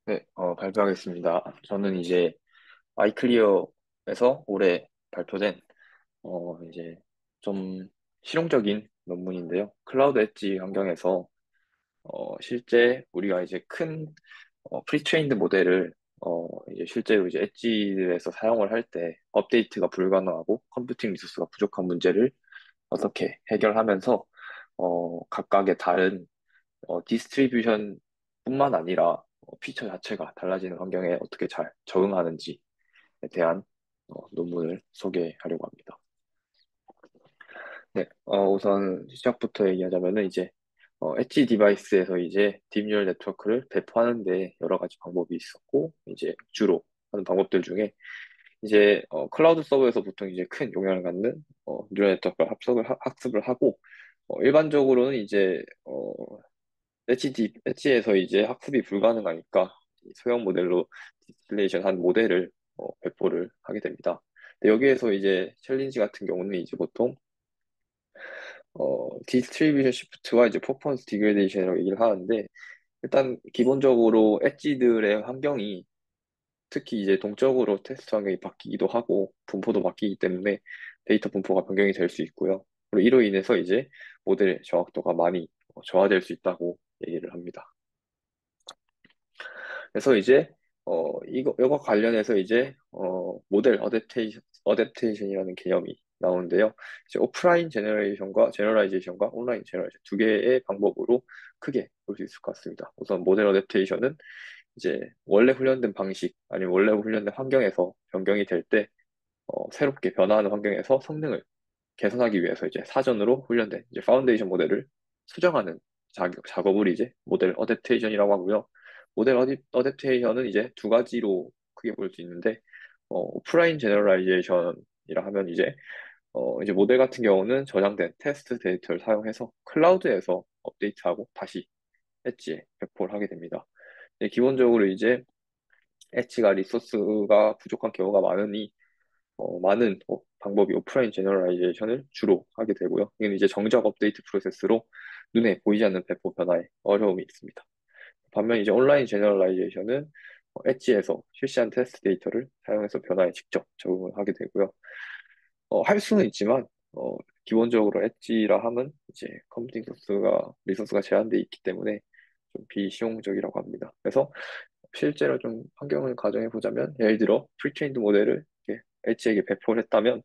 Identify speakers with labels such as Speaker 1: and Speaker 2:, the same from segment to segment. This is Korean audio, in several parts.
Speaker 1: 네, 발표하겠습니다. 저는 이제 아이클리어에서 올해 발표된 이제 좀 실용적인 논문인데요. 클라우드 엣지 환경에서 실제 우리가 이제 큰 프리트레인드 모델을 이제 실제로 이제 엣지에서 사용을 할 때 업데이트가 불가능하고 컴퓨팅 리소스가 부족한 문제를 어떻게 해결하면서 각각의 다른 디스트리뷰션 뿐만 아니라 피처 자체가 달라지는 환경에 어떻게 잘 적응하는지에 대한 논문을 소개하려고 합니다. 네, 우선 시작부터 얘기하자면은 이제 엣지 디바이스에서 이제 딥뉴럴 네트워크를 배포하는데 여러 가지 방법이 있었고 이제 주로 하는 방법들 중에 이제 클라우드 서버에서 보통 이제 큰 용량을 갖는 뉴럴 네트워크를 학습을 하고 일반적으로는 이제 엣지에서 이제 학습이 불가능하니까 이 소형 모델로 디스틸레이션 한 모델을 배포를 하게 됩니다. 근데 여기에서 이제 챌린지 같은 경우는 이제 보통 디스트리뷰션 시프트와 이제 퍼포먼스 디그레데이션이라고 얘기를 하는데 일단 기본적으로 엣지들의 환경이 특히 이제 동적으로 테스트 환경이 바뀌기도 하고 분포도 바뀌기 때문에 데이터 분포가 변경이 될 수 있고요. 그리고 이로 인해서 이제 모델의 정확도가 많이 저하될 수 있다고 얘기를 합니다. 그래서 이제 이거 관련해서 이제 모델 어댑테이션이라는 개념이 나오는데요. 이제 오프라인 제너라이제이션과 온라인 제너라이제이션 두 개의 방법으로 크게 볼 수 있을 것 같습니다. 우선 모델 어댑테이션은 이제 원래 훈련된 방식 아니면 원래 훈련된 환경에서 변경이 될 때 새롭게 변화하는 환경에서 성능을 개선하기 위해서 이제 사전으로 훈련된 이제 파운데이션 모델을 수정하는 작업을 이제 모델 어댑테이션이라고 하고요. 모델 어댑테이션은 이제 두 가지로 크게 볼 수 있는데, 오프라인 제너럴라이제이션이라 하면 이제 모델 같은 경우는 저장된 테스트 데이터를 사용해서 클라우드에서 업데이트하고 다시 엣지에 배포를 하게 됩니다. 기본적으로 이제 엣지가 리소스가 부족한 경우가 많으니 많은 방법이 오프라인 제너럴라이제이션을 주로 하게 되고요. 이건 이제 정작 업데이트 프로세스로 눈에 보이지 않는 배포 변화에 어려움이 있습니다. 반면 이제 온라인 제너럴라이제이션은 엣지에서 실시한 테스트 데이터를 사용해서 변화에 직접 적응을 하게 되고요. 할 수는 있지만 기본적으로 엣지라 함은 이제 컴퓨팅 리소스가 제한되어 있기 때문에 좀 비실용적이라고 합니다. 그래서 실제로 좀 환경을 가정해 보자면 예를 들어 프리트레인드 모델을 이렇게 엣지에게 배포를 했다면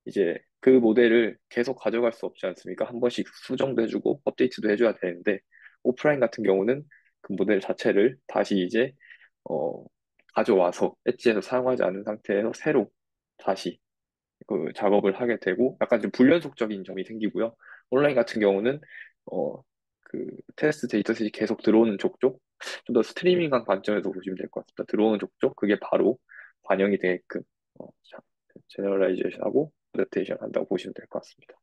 Speaker 1: 이제 그 모델을 계속 가져갈 수 없지 않습니까? 한 번씩 수정도 해주고 업데이트도 해줘야 되는데 오프라인 같은 경우는 그 모델 자체를 다시 이제 어, 가져와서 엣지에서 사용하지 않은 상태에서 새로 다시 그 작업을 하게 되고 약간 좀 불연속적인 점이 생기고요. 온라인 같은 경우는 어, 그 테스트 데이터셋이 계속 들어오는 족족 좀 더 스트리밍한 관점에서 보시면 될 것 같습니다. 들어오는 족족 그게 바로 반영이 되게끔 제너럴라이제이션하고 어댑테이션 한다고 보시면 될 것 같습니다.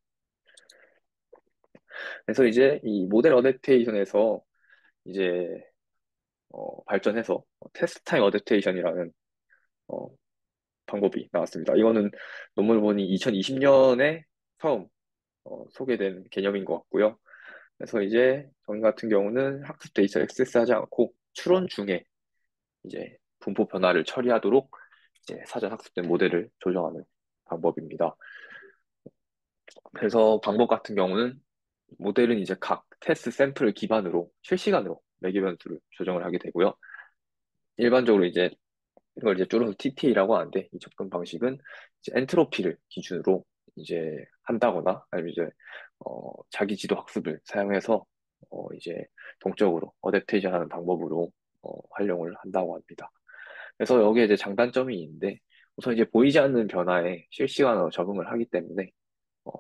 Speaker 1: 그래서 이제 이 모델 어댑테이션에서 이제 발전해서 테스트 타임 어댑테이션이라는 어, 방법이 나왔습니다. 이거는 논문을 보니 2020년에 처음 소개된 개념인 것 같고요. 그래서 이제 저희 같은 경우는 학습 데이터 액세스하지 않고 추론 중에 이제 분포 변화를 처리하도록 이제 사전 학습된 모델을 조정하는 방법입니다. 그래서 방법 같은 경우는 모델은 이제 각 테스트 샘플을 기반으로 실시간으로 매개 변수를 조정을 하게 되고요. 일반적으로 이제 이걸 이제 줄여서 TTA라고 하는데 이 접근 방식은 이제 엔트로피를 기준으로 이제 한다거나 아니면 이제 자기 지도 학습을 사용해서 이제 동적으로 어댑테이션 하는 방법으로 활용을 한다고 합니다. 그래서 여기에 이제 장단점이 있는데 우선 이제 보이지 않는 변화에 실시간으로 적응을 하기 때문에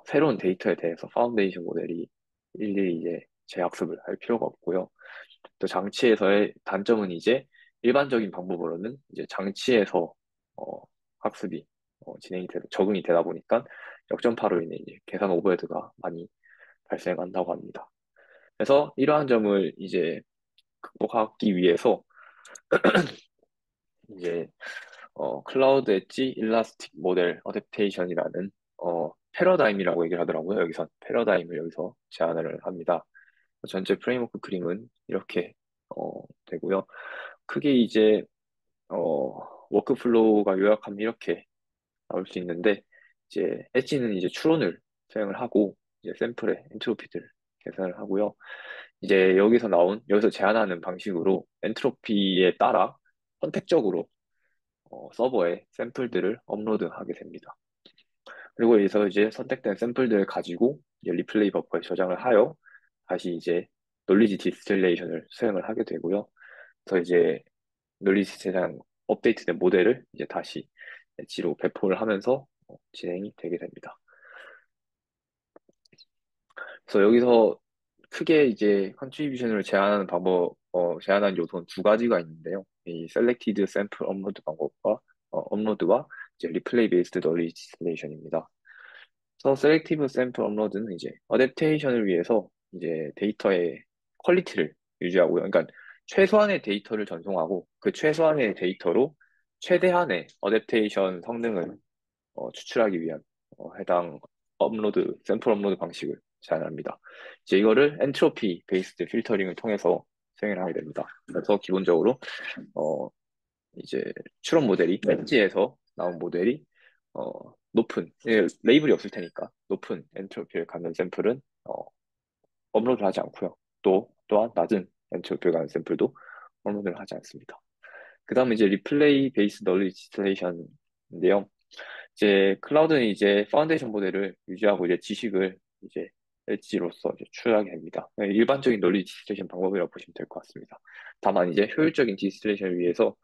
Speaker 1: 새로운 데이터에 대해서 파운데이션 모델이 일일이 이제 재학습을 할 필요가 없고요. 또 장치에서의 단점은 이제 일반적인 방법으로는 이제 장치에서 어, 학습이 적응이 되다 보니까 역전파로 인해 이제 계산 오버헤드가 많이 발생한다고 합니다. 그래서 이러한 점을 이제 극복하기 위해서 이제 클라우드 엣지 일라스틱 모델 어댑테이션이라는 패러다임이라고 얘기를 하더라고요. 여기서 패러다임을 여기서 제안을 합니다. 전체 프레임워크 그림은 이렇게 되고요. 크게 이제 워크플로우가 요약하면 이렇게 나올 수 있는데, 이제 엣지는 이제 추론을 수행을 하고 이제 샘플의 엔트로피들을 계산을 하고요. 이제 여기서 제한하는 방식으로 엔트로피에 따라 선택적으로 서버에 샘플들을 업로드하게 됩니다. 그리고 여기서 이제 선택된 샘플들을 가지고 이제 리플레이 버퍼에 저장을 하여 다시 이제 놀리지 디스틸레이션을 수행을 하게 되고요. 그래서 이제 놀리지 대상 업데이트된 모델을 이제 다시 엣지로 배포를 하면서 진행이 되게 됩니다. 그래서 여기서 크게 이제 컨트리뷰션을 제한하는 제한하는 요소는 두 가지가 있는데요. 이 셀렉티드 샘플 업로드 방법과 업로드와 이제 리플레이 베이스드 널리지 디스틸레이션입니다. 그래서 셀렉티브 샘플 업로드는 이제 어댑테이션을 위해서 이제 데이터의 퀄리티를 유지하고요. 그러니까 최소한의 데이터를 전송하고 그 최소한의 데이터로 최대한의 어댑테이션 성능을 추출하기 위한 해당 샘플 업로드 방식을 제안합니다. 이제 이거를 엔트로피 베이스드 필터링을 통해서 수행을 하게 됩니다. 그래서 기본적으로 어, 이제 추론 모델이 엣지에서 나온 모델이 어, 레이블이 없을 테니까 높은 엔트로피를 갖는 샘플은 업로드를 하지 않고요. 또한 낮은 엔트로피를 갖는 샘플도 업로드를 하지 않습니다. 그 다음에 이제 리플레이 베이스 널리지 디스틸레이션인데요. 이제 클라우드는 이제 파운데이션 모델을 유지하고 이제 지식을 이제 엣지로서 이제 추출하게 됩니다. 일반적인 널리지 디스틸레이션 방법이라고 보시면 될 것 같습니다. 다만 이제 효율적인 디스틸레이션을 위해서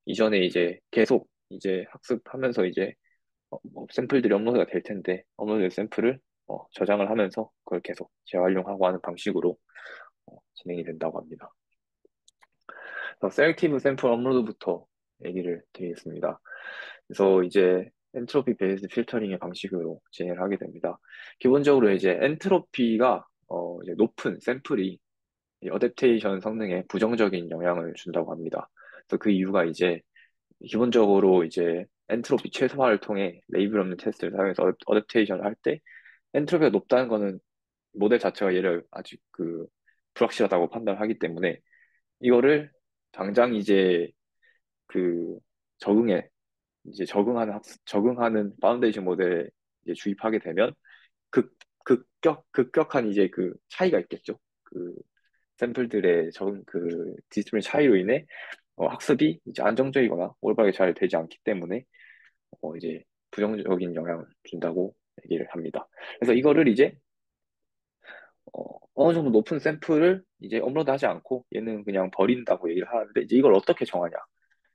Speaker 1: 이전에 이제 계속 이제 학습하면서 이제 샘플들이 업로드가 될 텐데 업로드 샘플을 저장을 하면서 그걸 계속 재활용하고 하는 방식으로 진행이 된다고 합니다. 셀렉티브 샘플 업로드부터 얘기를 드리겠습니다. 그래서 이제 엔트로피 베이스드 필터링의 방식으로 진행을 하게 됩니다. 기본적으로 이제 엔트로피가 이제 높은 샘플이 이 어댑테이션 성능에 부정적인 영향을 준다고 합니다. 그래서 그 이유가 이제 기본적으로 이제 엔트로피 최소화를 통해 레이블 없는 테스트를 사용해서 어댑테이션을 할 때 엔트로피가 높다는 거는 모델 자체가 얘를 아직 불확실하다고 판단하기 때문에 이거를 당장 이제 그 적응해 적응하는 파운데이션 모델에 이제 주입하게 되면 급격한 이제 그 차이가 있겠죠. 그 샘플들의 디스플레이 차이로 인해 학습이 이제 안정적이거나 올바르게 잘 되지 않기 때문에 이제 부정적인 영향을 준다고 얘기를 합니다. 그래서 이거를 이제 어느 정도 높은 샘플을 이제 업로드하지 않고 얘는 그냥 버린다고 얘기를 하는데 이제 이걸 어떻게 정하냐?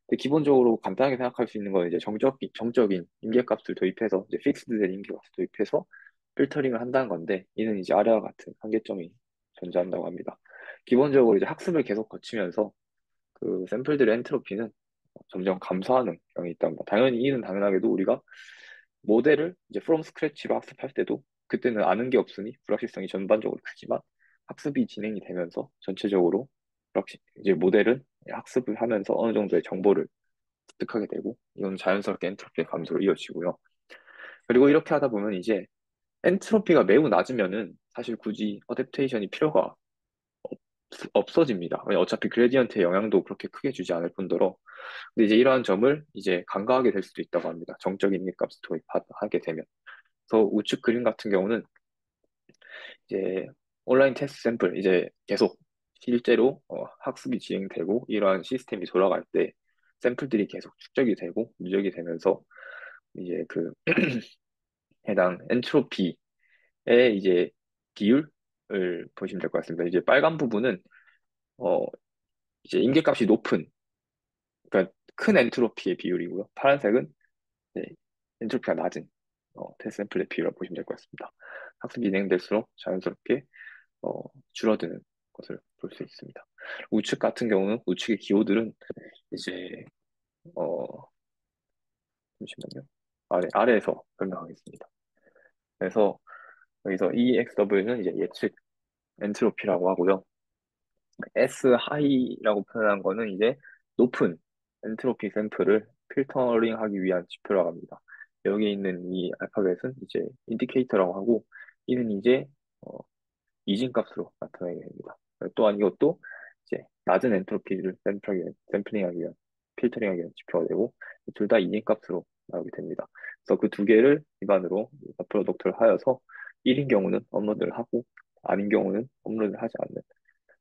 Speaker 1: 근데 기본적으로 간단하게 생각할 수 있는 건 이제 정적인 임계값을 도입해서 이제 픽스드된 임계값을 도입해서 필터링을 한다는 건데 이는 이제 아래와 같은 한계점이 존재한다고 합니다. 기본적으로 이제 학습을 계속 거치면서 그 샘플들의 엔트로피는 점점 감소하는 경향이 있답니다. 당연히 이는 당연하게도 우리가 모델을 이제 from scratch로 학습할 때도 그때는 아는 게 없으니 불확실성이 전반적으로 크지만 학습이 진행이 되면서 전체적으로 이제 모델은 학습을 하면서 어느 정도의 정보를 습득하게 되고 이건 자연스럽게 엔트로피의 감소로 이어지고요. 그리고 이렇게 하다 보면 이제 엔트로피가 매우 낮으면은 사실 굳이 어댑테이션이 필요가 없어집니다. 왜냐면 어차피 그레디언트의 영향도 그렇게 크게 주지 않을 뿐더러 근데 이제 이러한 점을 이제 간과하게 될 수도 있다고 합니다. 정적인 입값을 도입하게 되면. 그래서 우측 그림 같은 경우는 이제 온라인 테스트 샘플 이제 계속 실제로 학습이 진행되고 이러한 시스템이 돌아갈 때 샘플들이 계속 축적이 되고 누적이 되면서 이제 그 해당 엔트로피의 이제 비율을 보시면 될 것 같습니다. 이제 빨간 부분은 어 이제 임계값이 높은 그러니까 큰 엔트로피의 비율이고요. 파란색은 네, 엔트로피가 낮은 테스트 샘플의 비율을 보시면 될 것 같습니다. 학습이 진행될수록 자연스럽게 줄어드는 것을 볼 수 있습니다. 우측 같은 경우는 우측의 기호들은 이제 어 잠시만요. 아래에서 설명하겠습니다. 그래서 여기서 EXW는 이제 예측 엔트로피라고 하고요. S 하이라고 표현한 거는 이제 높은 엔트로피 샘플을 필터링하기 위한 지표라고 합니다. 여기 있는 이 알파벳은 이제 인디케이터라고 하고 이는 이제 어, 이진 값으로 나타나게 됩니다. 또한 이것도 이제 낮은 엔트로피를 샘플링하기 위한, 필터링하기 위한 지표가 되고, 둘 다 이인값으로 나오게 됩니다. 그래서 그 두 개를 기반으로 프로덕트를 하여서 1인 경우는 업로드를 하고, 아닌 경우는 업로드를 하지 않는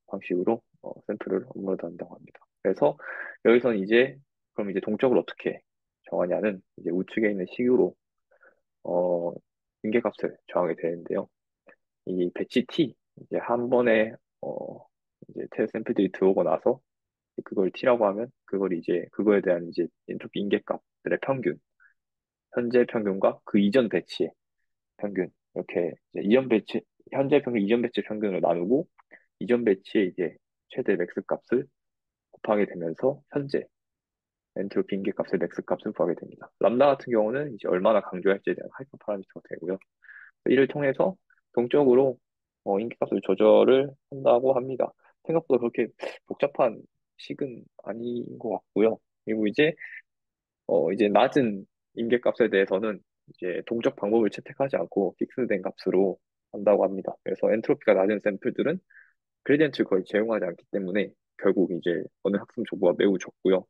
Speaker 1: 방식으로 샘플을 업로드한다고 합니다. 그래서 여기서는 이제 그럼 이제 동적을 어떻게 정하냐는 이제 우측에 있는 식으로 어, 인계값을 정하게 되는데요. 이 배치 T 이제 한 번에 이제 테스트 샘플들이 들어오고 나서 그걸 T라고 하면 그걸 이제 그거에 대한 이제 엔트로피 인계값들의 평균, 현재 평균과 그 이전 배치의 평균 이렇게 이제 이전 배치 현재 평균, 이전 배치 평균을 나누고 이전 배치의 이제 최대 맥스 값을 곱하게 되면서 현재 엔트로피 인계값의 맥스 값을 구하게 됩니다. 람다 같은 경우는 이제 얼마나 강조할지에 대한 하이퍼 파라미터가 되고요. 이를 통해서 동적으로 인기값을 조절을 한다고 합니다. 생각보다 그렇게 복잡한 식은 아닌 것 같고요. 그리고 이제 낮은 인계값에 대해서는 이제 동적 방법을 채택하지 않고 픽스된 값으로 한다고 합니다. 그래서 엔트로피가 낮은 샘플들은 그레디언트를 거의 제공하지 않기 때문에 결국 이제 어느 학습 정보가 매우 적고요.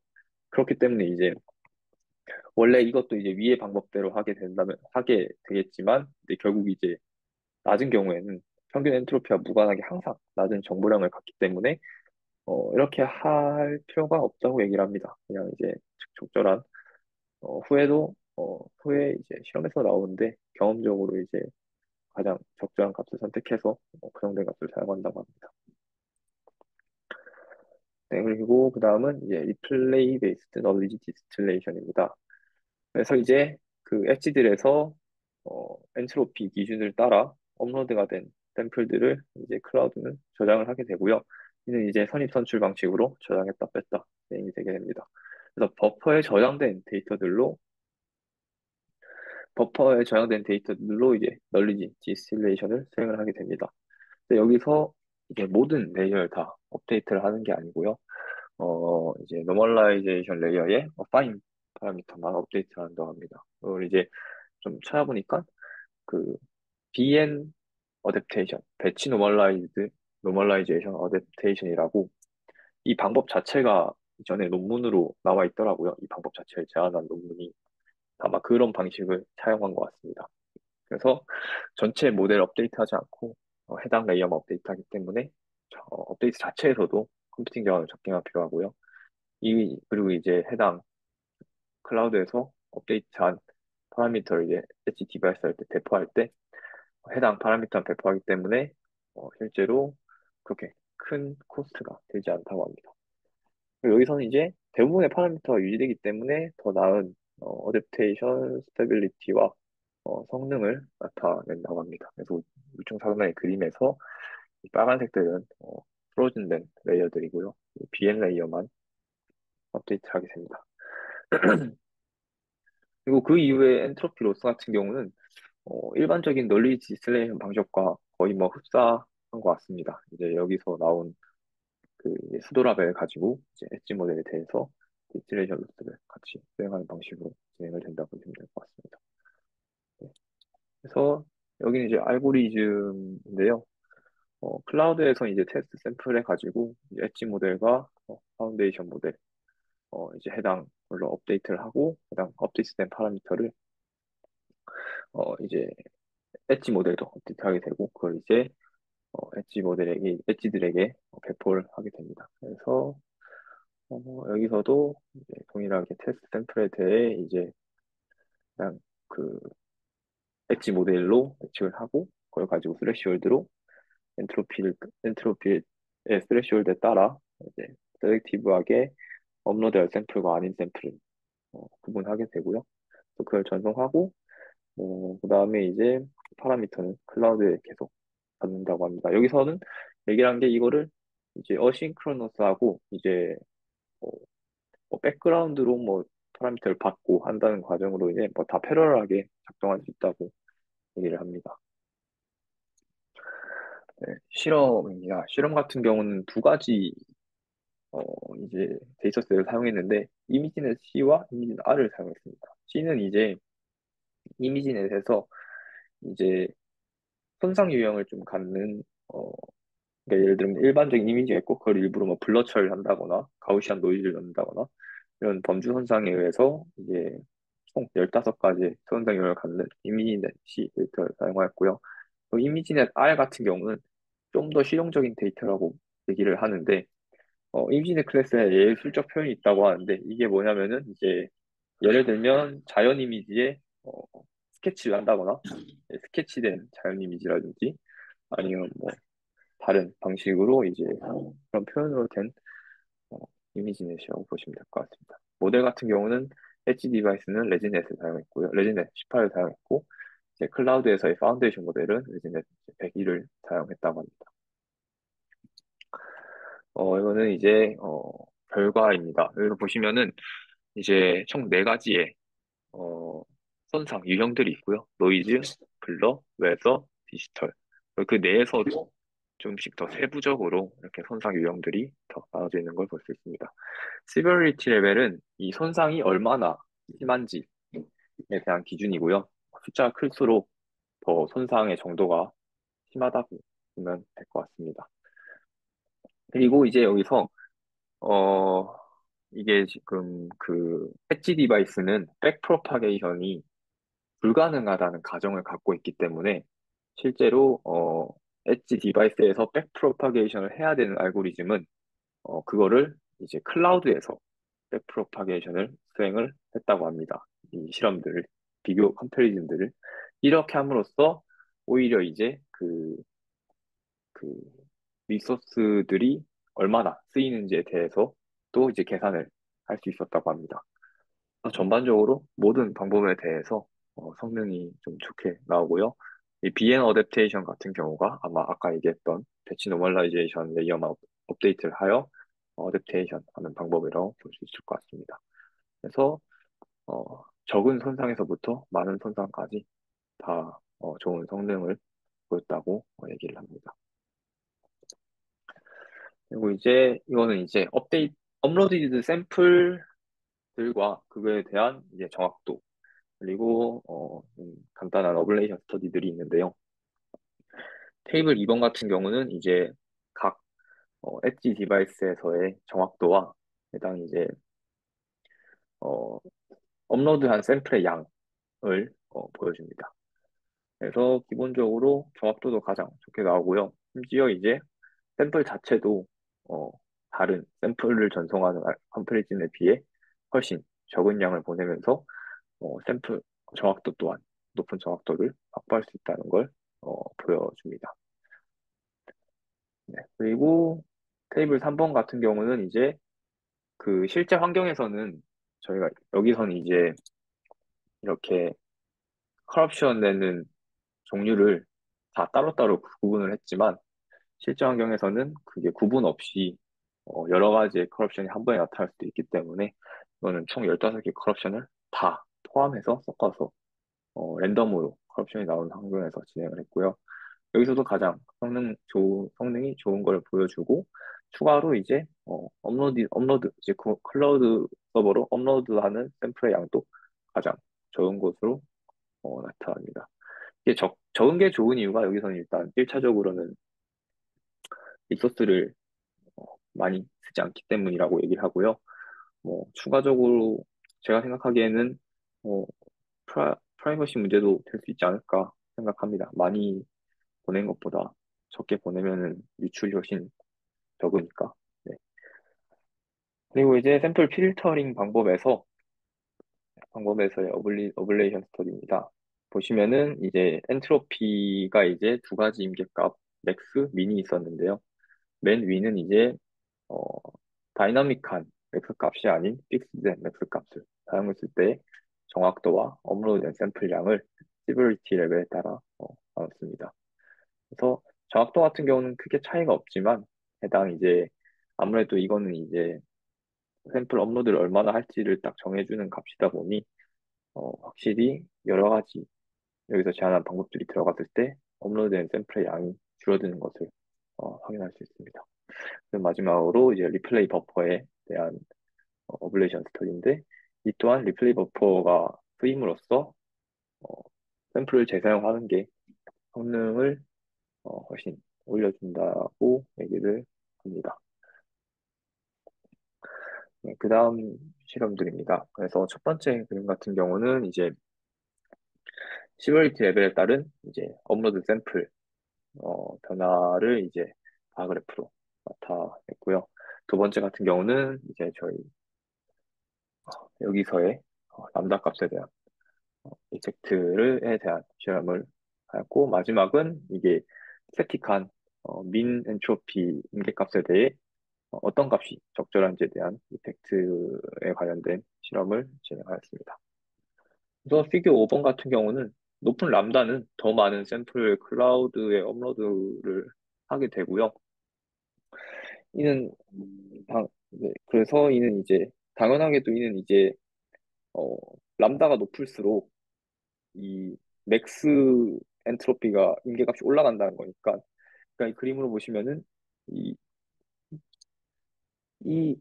Speaker 1: 그렇기 때문에 이제 원래 이것도 이제 위의 방법대로 하게 되겠지만 이제 결국 이제 낮은 경우에는 평균 엔트로피와 무관하게 항상 낮은 정보량을 갖기 때문에 이렇게 할 필요가 없다고 얘기를 합니다. 그냥 이제 적절한 후에 이제 시험에서 나오는데 경험적으로 이제 가장 적절한 값을 선택해서 고정된 값을 사용한다고 합니다. 네, 그리고 그 다음은 이제 리플레이 베이스드 널리지 디스틸레이션입니다. 그래서 이제 그 엣지들에서 엔트로피 기준을 따라 업로드가 된 샘플들을 이제 클라우드는 저장을 하게 되고요. 이는 이제 선입선출 방식으로 저장했다 뺐다 진행이 되게 됩니다. 그래서 버퍼에 저장된 데이터들로 이제 널리지 디스틸레이션을 수행을 하게 됩니다. 근데 여기서 이게 모든 레이어를 다 업데이트를 하는 게 아니고요. 이제 노멀라이제이션 레이어에 파인 파라미터만 업데이트를 한다고 합니다. 그걸 이제 좀 찾아보니까 그 BN 어댑테이션, 배치 노멀라이제이션 어댑테이션이라고 이 방법 자체가 이전에 논문으로 나와 있더라고요. 이 방법 자체를 제안한 논문이 아마 그런 방식을 사용한 것 같습니다. 그래서 전체 모델 업데이트하지 않고 해당 레이어만 업데이트하기 때문에 업데이트 자체에서도 컴퓨팅 자원을 적게만 필요하고요. 그리고 이제 해당 클라우드에서 업데이트한 파라미터를 이제 엣지 디바이스 할 때 배포할 때 해당 파라미터만 배포하기 때문에 실제로 그렇게 큰 코스트가 되지 않다고 합니다. 그리고 여기서는 이제 대부분의 파라미터가 유지되기 때문에 더 나은 어댑테이션 스테빌리티와 성능을 나타낸다고 합니다. 그래서 울퉁사근의 그림에서 이 빨간색들은 프로즌된 레이어들이고요. BN 레이어만 업데이트하게 됩니다. 그리고 그 이후에 엔트로피 로스 같은 경우는 일반적인 널리지 디스틸레이션 방식과 거의 뭐 흡사한 것 같습니다. 이제 여기서 나온 그 이제 수도라벨 가지고 이제 엣지 모델에 대해서 디스틸레이션 로스를 같이 수행하는 방식으로 진행을 된다고 보시면 될 것 같습니다. 네. 그래서 여기는 이제 알고리즘인데요. 클라우드에서 이제 테스트 샘플 해가지고 이제 엣지 모델과 파운데이션 모델 이제 해당 걸로 업데이트를 하고 해당 업데이트된 파라미터를 이제 엣지 모델도 업데이트하게 되고 그걸 이제 엣지들에게 배포를 하게 됩니다. 그래서 여기서도 이제 동일하게 테스트 샘플에 대해 이제 그냥 그 엣지 모델로 예측을 하고 그걸 가지고 스레시홀드로 엔트로피의 스레시홀드에 따라 이제 셀렉티브하게 업로드할 샘플과 아닌 샘플을 구분하게 되고요. 또 그걸 전송하고 그 다음에 이제 파라미터는 클라우드에 계속 받는다고 합니다. 여기서는 얘기를 한 게 이거를 이제 어싱크로너스하고 이제 뭐, 뭐 백그라운드로 뭐 파라미터를 받고 한다는 과정으로 이제 뭐 다 패러럴하게 작동할 수 있다고 얘기를 합니다. 네, 실험입니다. 실험 같은 경우는 두 가지 어, 이제 데이터셋을 사용했는데 이미지넷 C와 이미지넷 R을 사용했습니다. C는 이제 이미지넷에서 이제 손상 유형을 좀 갖는 그러니까 예를 들면 일반적인 이미지가 있고 그걸 일부러 뭐 블러 처리를 한다거나 가우시안 노이즈를 넣는다거나 이런 범주 손상에 의해서 이제 총 15가지 손상 요인을 갖는 이미지넷 C 데이터를 사용하였고요. 그 이미지넷 R 같은 경우는 좀 더 실용적인 데이터라고 얘기를 하는데 이미지넷 클래스에 예술적 표현이 있다고 하는데 이게 뭐냐면은 이제 예를 들면 자연 이미지에 스케치를 한다거나 스케치된 자연 이미지라든지 아니면 뭐 다른 방식으로 이제 그런 표현으로 된 어, 이미지넷이라고 보시면 될 것 같습니다. 모델 같은 경우는 엣지 디바이스는 레지넷을 사용했고요. 레지넷 18을 사용했고 이제 클라우드에서의 파운데이션 모델은 레지넷 101을 사용했다고 합니다. 이거는 이제 결과입니다. 여기서 보시면은 이제 총 네 가지의 손상 유형들이 있고요. 노이즈, 블러, 웨더, 디지털. 그 내에서도 좀씩 더 세부적으로 이렇게 손상 유형들이 더 나눠져 있는 걸 볼 수 있습니다. 시버리티 레벨은 이 손상이 얼마나 심한지에 대한 기준이고요. 숫자가 클수록 더 손상의 정도가 심하다고 보면 될 것 같습니다. 그리고 이제 여기서 어 이게 지금 그 엣지 디바이스는 백 프로파게이션이 불가능하다는 가정을 갖고 있기 때문에 실제로 엣지 디바이스에서 백 프로파게이션을 해야 되는 알고리즘은 그거를 이제 클라우드에서 백 프로파게이션을 수행을 했다고 합니다. 이 실험들을 비교 컴패리즌들을 이렇게 함으로써 오히려 이제 그 리소스들이 얼마나 쓰이는지에 대해서 또 이제 계산을 할 수 있었다고 합니다. 전반적으로 모든 방법에 대해서 성능이 좀 좋게 나오고요. 이 BN 어댑테이션 같은 경우가 아마 아까 얘기했던 배치 노멀라이제이션 레이어만 업데이트를 하여 어댑테이션 하는 방법이라고 볼 수 있을 것 같습니다. 그래서 적은 손상에서부터 많은 손상까지 다 좋은 성능을 보였다고 얘기를 합니다. 그리고 이제 이거는 이제 업로디드 샘플들과 그거에 대한 이제 정확도 그리고 간단한 어블레이션 스터디들이 있는데요. 테이블 2번 같은 경우는 이제 각 엣지 디바이스에서의 정확도와 해당 이제 어, 업로드한 샘플의 양을 보여줍니다. 그래서 기본적으로 정확도도 가장 좋게 나오고요. 심지어 이제 샘플 자체도 어, 다른 샘플을 전송하는 컴패리즌에 비해 훨씬 적은 양을 보내면서 샘플 정확도 또한 높은 정확도를 확보할 수 있다는 걸 보여줍니다. 네. 그리고 테이블 3번 같은 경우는 이제 그 실제 환경에서는 저희가 여기서는 이제 이렇게 커럽션 되는 종류를 다 따로따로 구분을 했지만 실제 환경에서는 그게 구분 없이 여러 가지의 커럽션이 한 번에 나타날 수도 있기 때문에 이거는 총 15개 커럽션을 다 포함해서 섞어서 랜덤으로 커럽션이 나오는 환경에서 진행을 했고요. 여기서도 가장 성능이 좋은 걸 보여주고 추가로 이제 업로드 이제 클라우드 서버로 업로드하는 샘플의 양도 가장 적은 것으로 나타납니다. 이게 적은 게 좋은 이유가 여기서는 일단 1차적으로는 리소스를 많이 쓰지 않기 때문이라고 얘기를 하고요. 뭐 추가적으로 제가 생각하기에는 뭐 프라이버시 문제도 될 수 있지 않을까 생각합니다. 많이 보낸 것보다 적게 보내면은 유출이 훨씬 적으니까. 네. 그리고 이제 샘플 필터링 방법에서의 어블레이션 스터디입니다. 보시면은 이제 엔트로피가 이제 두 가지 임계값 맥스, 민이 있었는데요. 맨 위는 이제 어, 다이나믹한 맥스 값이 아닌 픽스된 맥스 값을 사용했을 때 정확도와 업로드된 샘플량을 시버리티 레벨에 따라 나눴습니다. 그래서 정확도 같은 경우는 크게 차이가 없지만 해당 이제 아무래도 이거는 이제 샘플 업로드를 얼마나 할지를 딱 정해주는 값이다 보니 확실히 여러 가지 여기서 제안한 방법들이 들어갔을 때 업로드된 샘플의 양이 줄어드는 것을 확인할 수 있습니다. 그리고 마지막으로 이제 리플레이 버퍼에 대한 어블레이션 스터디인데 이 또한 리플레이 버퍼가 쓰임으로써 어, 샘플을 재사용하는 게 성능을 훨씬 올려준다고 얘기를 합니다. 네, 그 다음 실험들입니다. 그래서 첫 번째 그림 같은 경우는 이제 시뮬리티 레벨에 따른 이제 업로드 샘플 변화를 이제 바그래프로 나타냈고요. 두 번째 같은 경우는 이제 저희 여기서의 람다 값에 대한 이펙트에 대한 실험을 하였고, 마지막은 이게 스태틱한 민 엔트로피 임계값에 대해 어떤 값이 적절한지에 대한 이펙트에 관련된 실험을 진행하였습니다. 그래서 피규어 5번 같은 경우는 높은 람다는 더 많은 샘플 클라우드에 업로드를 하게 되고요. 이는 네, 그래서 이는 이제 당연하게도 이는 이제 어, 람다가 높을수록 이 맥스 엔트로피가 임계값이 올라간다는 거니까, 그러니까 이 그림으로 보시면은 이, 이,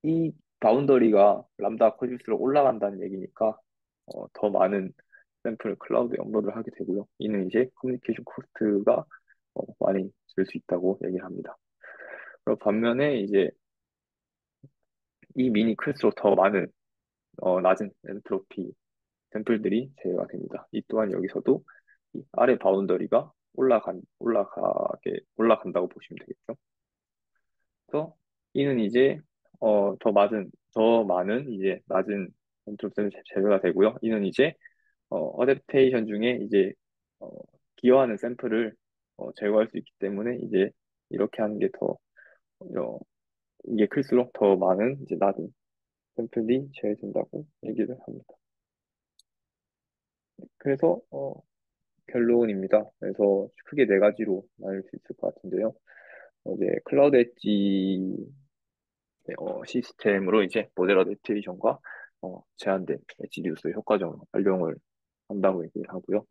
Speaker 1: 이 바운더리가 람다가 커질수록 올라간다는 얘기니까 더 많은 샘플을 클라우드에 업로드를 하게 되고요. 이는 이제 커뮤니케이션 코스트가 많이 줄 수 있다고 얘기를 합니다. 그리고 반면에 이제 이 민이 클수록 더 많은 낮은 엔트로피 샘플들이 제외가 됩니다. 이 또한 여기서도 이 아래 바운더리가 올라간다고 보시면 되겠죠. 그래서 이는 이제 더 많은 이제 낮은 엔트로피는 제외가 되고요. 이는 이제 어댑테이션 중에 이제 어, 기여하는 샘플을 제거할 수 있기 때문에 이제 이렇게 하는 게 더 이게 클수록 더 많은 이제 낮은 샘플이 제외된다고 얘기를 합니다. 그래서 결론입니다. 그래서 크게 네 가지로 나눌 수 있을 것 같은데요. 이제 클라우드 엣지 시스템으로 이제 모델 어댑테이션과 제한된 엣지 리소스 효과적으로 활용을 한다고 얘기를 하고요.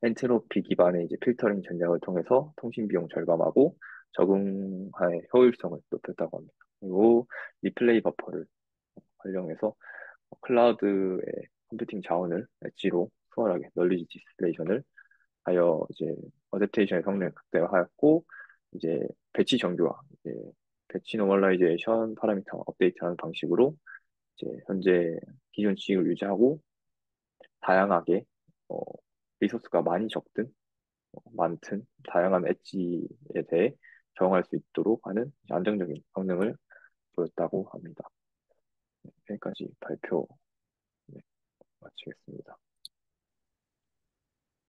Speaker 1: 엔트로피 기반의 이제 필터링 전략을 통해서 통신 비용 절감하고 적응의 효율성을 높였다고 합니다. 그리고 리플레이 버퍼를 활용해서 클라우드의 컴퓨팅 자원을 엣지로 수월하게 널리지 디스플레이션을 하여 이제 어댑테이션의 성능을 극대화하였고, 이제 배치 정교화, 이제 배치 노멀라이제이션 파라미터 업데이트하는 방식으로 이제 현재 기존 지식을 유지하고 다양하게 어, 리소스가 많이 적든 많든 다양한 엣지에 대해 적응할 수 있도록 하는 안정적인 성능을 보였다고 합니다. 여기까지 발표 네, 마치겠습니다.